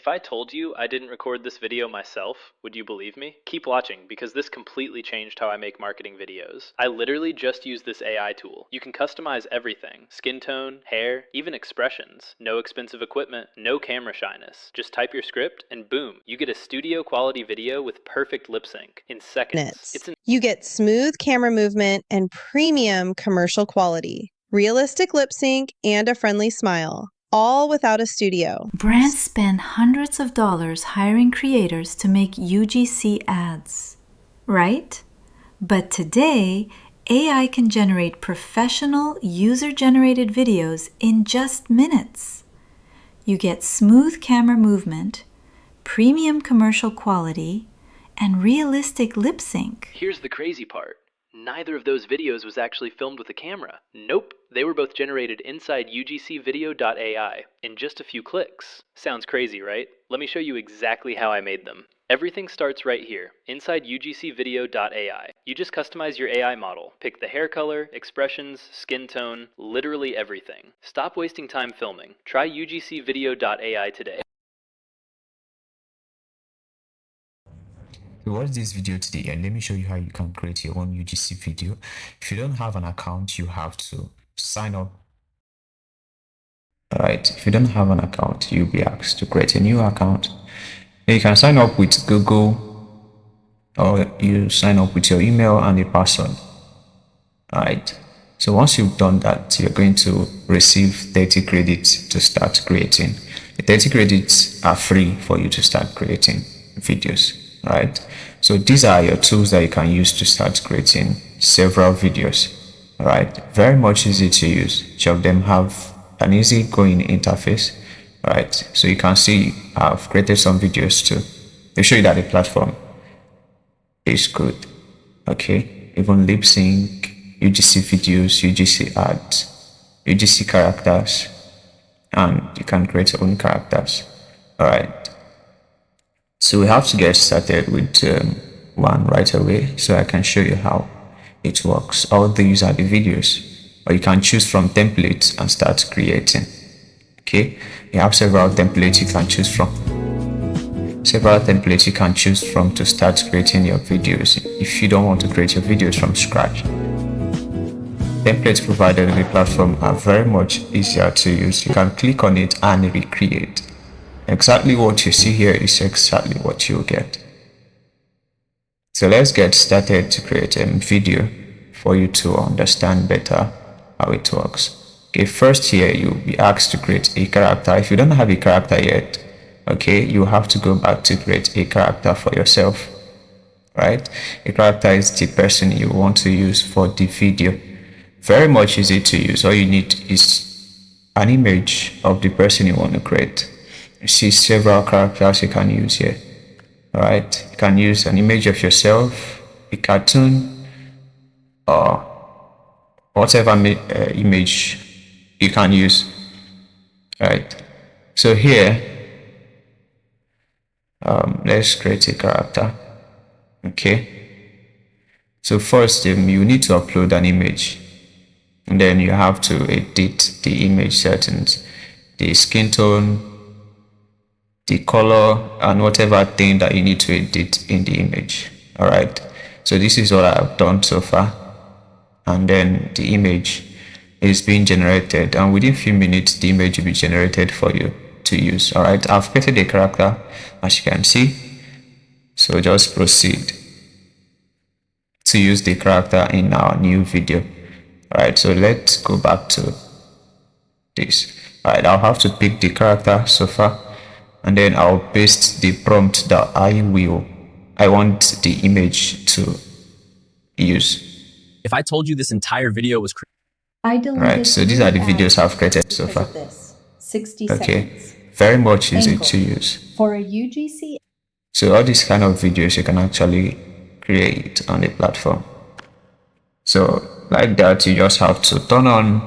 If I told you I didn't record this video myself, would you believe me? Keep watching because this completely changed how I make marketing videos. I literally just used this AI tool. You can customize everything: skin tone, hair, even expressions. No expensive equipment, no camera shyness. Just type your script and boom, you get a studio quality video with perfect lip sync in seconds. You get smooth camera movement and premium commercial quality, realistic lip sync, and a friendly smile, all without a studio. Brands spend hundreds of dollars hiring creators to make UGC ads, right? But today, AI can generate professional, user-generated videos in just minutes. You get smooth camera movement, premium commercial quality, and realistic lip sync. Here's the crazy part. Neither of those videos was actually filmed with a camera. Nope, they were both generated inside UGCvideo.ai in just a few clicks. Sounds crazy, right? Let me show you exactly how I made them. Everything starts right here, inside UGCvideo.ai. You just customize your AI model, pick the hair color, expressions, skin tone, literally everything. Stop wasting time filming. Try UGCvideo.ai today. So watch this video today and let me show you how you can create your own UGC video. If you don't have an account, you have to sign up. Alright, if you don't have an account, you'll be asked to create a new account. Then you can sign up with Google, or you sign up with your email and a password. Alright, so once you've done that, you're going to receive 30 credits to start creating. The 30 credits are free for you to start creating videos. Right, so these are your tools that you can use to start creating several videos. All right, very much easy to use. Each of them have an easy going interface. All right, so you can see I've created some videos too. They show you that the platform is good. Okay, even lip sync, UGC videos, UGC ads, UGC characters, and you can create your own characters. All right. So we have to get started with one right away, so I can show you how it works. All these are the videos, or you can choose from templates and start creating. Okay, you have several templates you can choose from. To start creating your videos if you don't want to create your videos from scratch. Templates provided on the platform are very much easier to use. You can click on it and recreate. Exactly what you see here is exactly what you'll get. So let's get started to create a video for you to understand better how it works. Okay, first here you'll be asked to create a character. If you don't have a character yet, okay, you have to go back to create a character for yourself. Right? A character is the person you want to use for the video. Very much easy to use. All you need is an image of the person you want to create. You see several characters you can use here. All right, you can use an image of yourself, a cartoon, or whatever image you can use. All right, so here let's create a character. Okay, so first you need to upload an image, and then you have to edit the image settings, the skin tone, the color, and whatever thing that you need to edit in the image. All right, so this is what I've done so far, and then the image is being generated, and within a few minutes the image will be generated for you to use. All right, I've created a character as you can see, so just proceed to use the character in our new video. All right, so let's go back to this. All right, I'll have to pick the character so far, and then I'll paste the prompt that I want the image to use. If I told you this entire video was Right, so these are the videos I've created so far. 60 okay, seconds. very much easy Angle. to use. For a UGC. So all these kind of videos you can actually create on the platform. So like that, you just have to turn on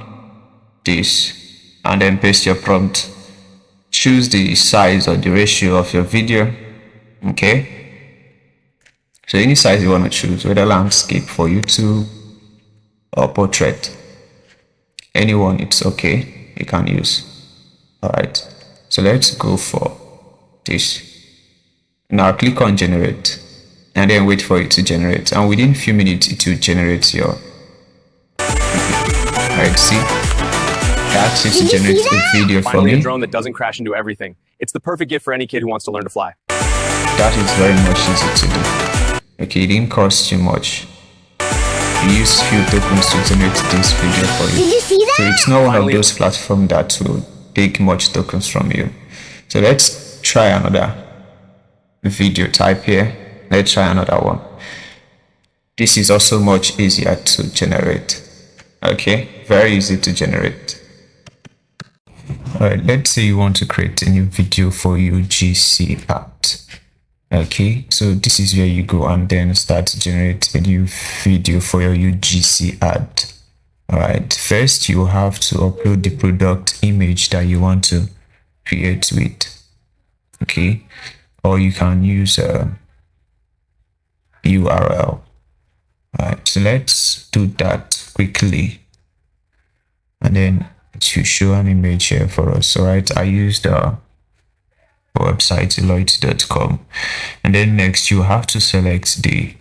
this and then paste your prompt. Choose the size or the ratio of your video. Okay, so any size you want to choose, whether landscape for YouTube or portrait, anyone it's okay, you can use. All right, so let's go for this. Now click on generate and then wait for it to generate, and within few minutes it will generate your right. See, it asks you to generate a video for Finally, me. a drone that doesn't crash into everything. It's the perfect gift for any kid who wants to learn to fly. That is very much easy to do. Okay, it didn't cost you much. You use few tokens to generate this video for you. Did you see that? So it's not one of those platforms that will take much tokens from you. So let's try another video type here. Let's try another one. This is also much easier to generate. Okay, very easy to generate. Alright, let's say you want to create a new video for UGC ads. Okay, so this is where you go and then start to generate a new video for your UGC ad. Alright, first you have to upload the product image that you want to create with. Okay, or you can use a URL. Alright, so let's do that quickly, and then it should show an image here for us. Alright, I used the website Eloit.com, and then next you have to select the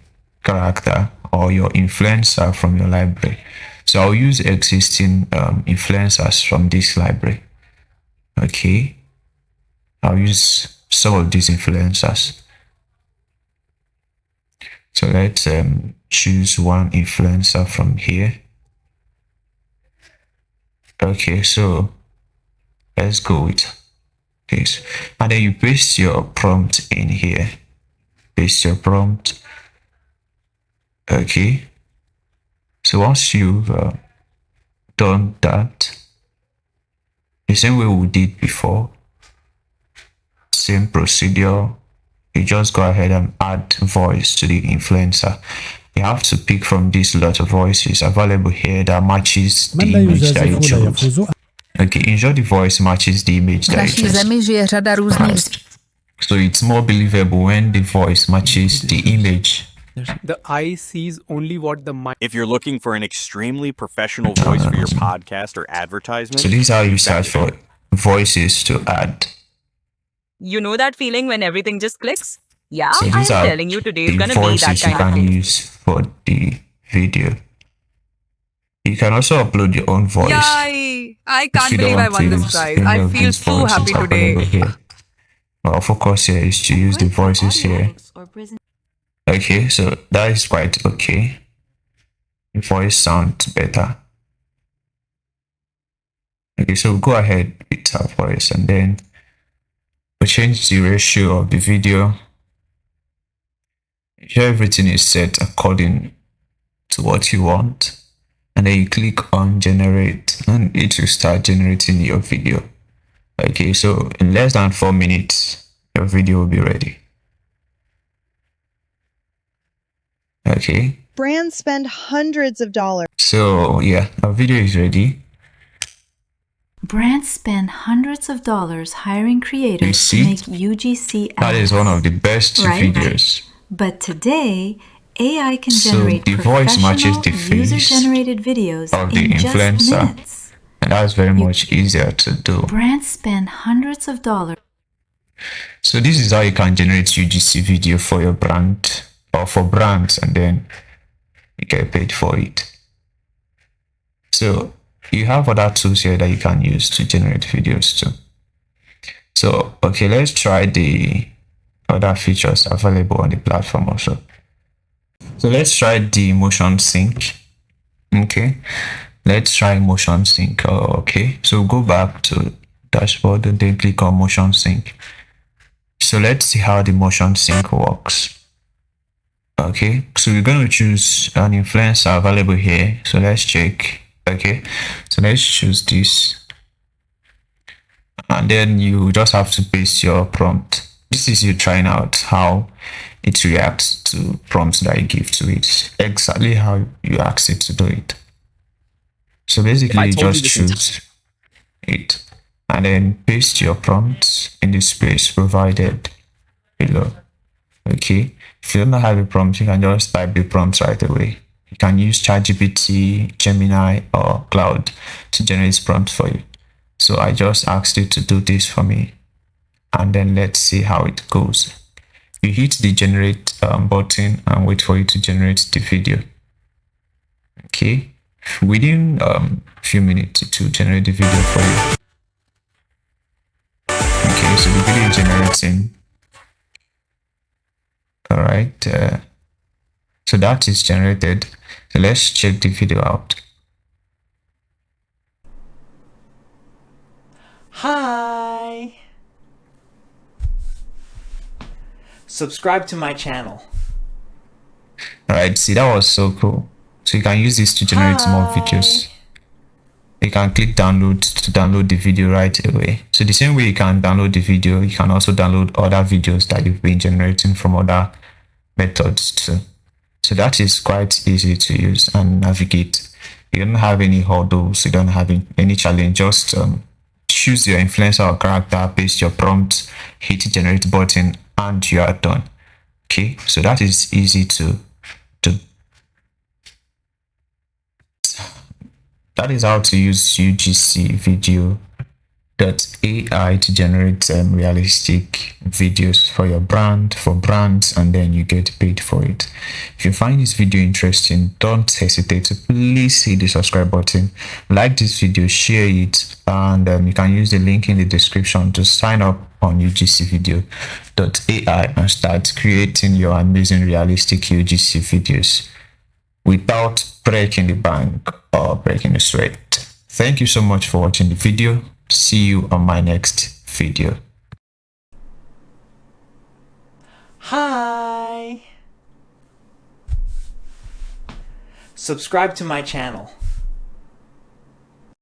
character or your influencer from your library. So I'll use existing influencers from this library. Okay, I'll use some of these influencers. So let's choose one influencer from here. Okay, so let's go with this, and then you paste your prompt in here. Paste your prompt. Okay, so once you've done that, the same way we did before, same procedure, you just go ahead and add voice to the influencer. You have to pick from this lot of voices available here that matches the image that you chose. Okay, ensure the voice matches the image that you chose. Right. So it's more believable when the voice matches the image. The eye sees only what the mind. If you're looking for an extremely professional voice for your podcast or advertisement, So this is how you search for voices to add. You know that feeling when everything just clicks? Yeah, So I'm these are telling you today is the gonna be that voices you kind of can thing. use for the video. You can also upload your own voice. Yay! I if can't you don't believe I want won to this use prize. any I of feel these so voices happy available today. here. Our focus here is to use the voices here. Okay, so that is quite okay. The voice sounds better. Okay, so we'll go ahead with our voice, and then we'll change the ratio of the video. Ensure everything is set according to what you want, and then you click on generate, and it will start generating your video. Okay, so in less than 4 minutes your video will be ready. Okay, Brands spend hundreds of dollars. so yeah, our video is ready. Brands spend hundreds of dollars hiring creators to see? make UGC ads. That is one of the best Right? videos. But today, AI can So generate the voice matches professional, the face user-generated videos of the in just influencer. minutes. And that's very much easier to do. Brands spend hundreds of dollars. So this is how you can generate UGC video for your brand or for brands, and then you get paid for it. So you have other tools here that you can use to generate videos too. So okay, let's try the other features available on the platform also. So let's try the motion sync. Okay, let's try motion sync. Okay, so go back to dashboard and then click on motion sync. So let's see how the motion sync works. Okay, so we're going to choose an influencer available here. So let's check. Okay, so let's choose this, and then you just have to paste your prompt. This is you trying out how it reacts to prompts that you give to it, exactly how you ask it to do it. So basically you just choose it and then paste your prompts in the space provided below. Okay, if you don't have a prompt, you can just type the prompt right away. You can use ChatGPT, Gemini, or Cloud to generate prompts for you. So I just asked it to do this for me. and then let's see how it goes. You hit the generate button and wait for it to generate the video. Okay, within a few minutes it will generate the video for you. Okay, so the video is generating. All right, so that is generated. So let's check the video out. Hi! Subscribe to my channel. Alright, see, that was so cool. So you can use this to generate more videos. You can click download to download the video right away. So the same way you can download the video, you can also download other videos that you've been generating from other methods too. So that is quite easy to use and navigate. You don't have any hurdles, you don't have any challenge. Just choose your influencer or character, paste your prompt, hit the generate button, and you are done. Okay, so that is easy to do. That is how to use UGCvideo.ai to generate realistic videos for your brand, for brands, and then you get paid for it. If you find this video interesting, don't hesitate to please hit the subscribe button, like this video, share it, and you can use the link in the description to sign up on UGCvideo.ai and start creating your amazing realistic UGC videos without breaking the bank or breaking the sweat. Thank you so much for watching the video. See you on my next video. Hi! Subscribe to my channel.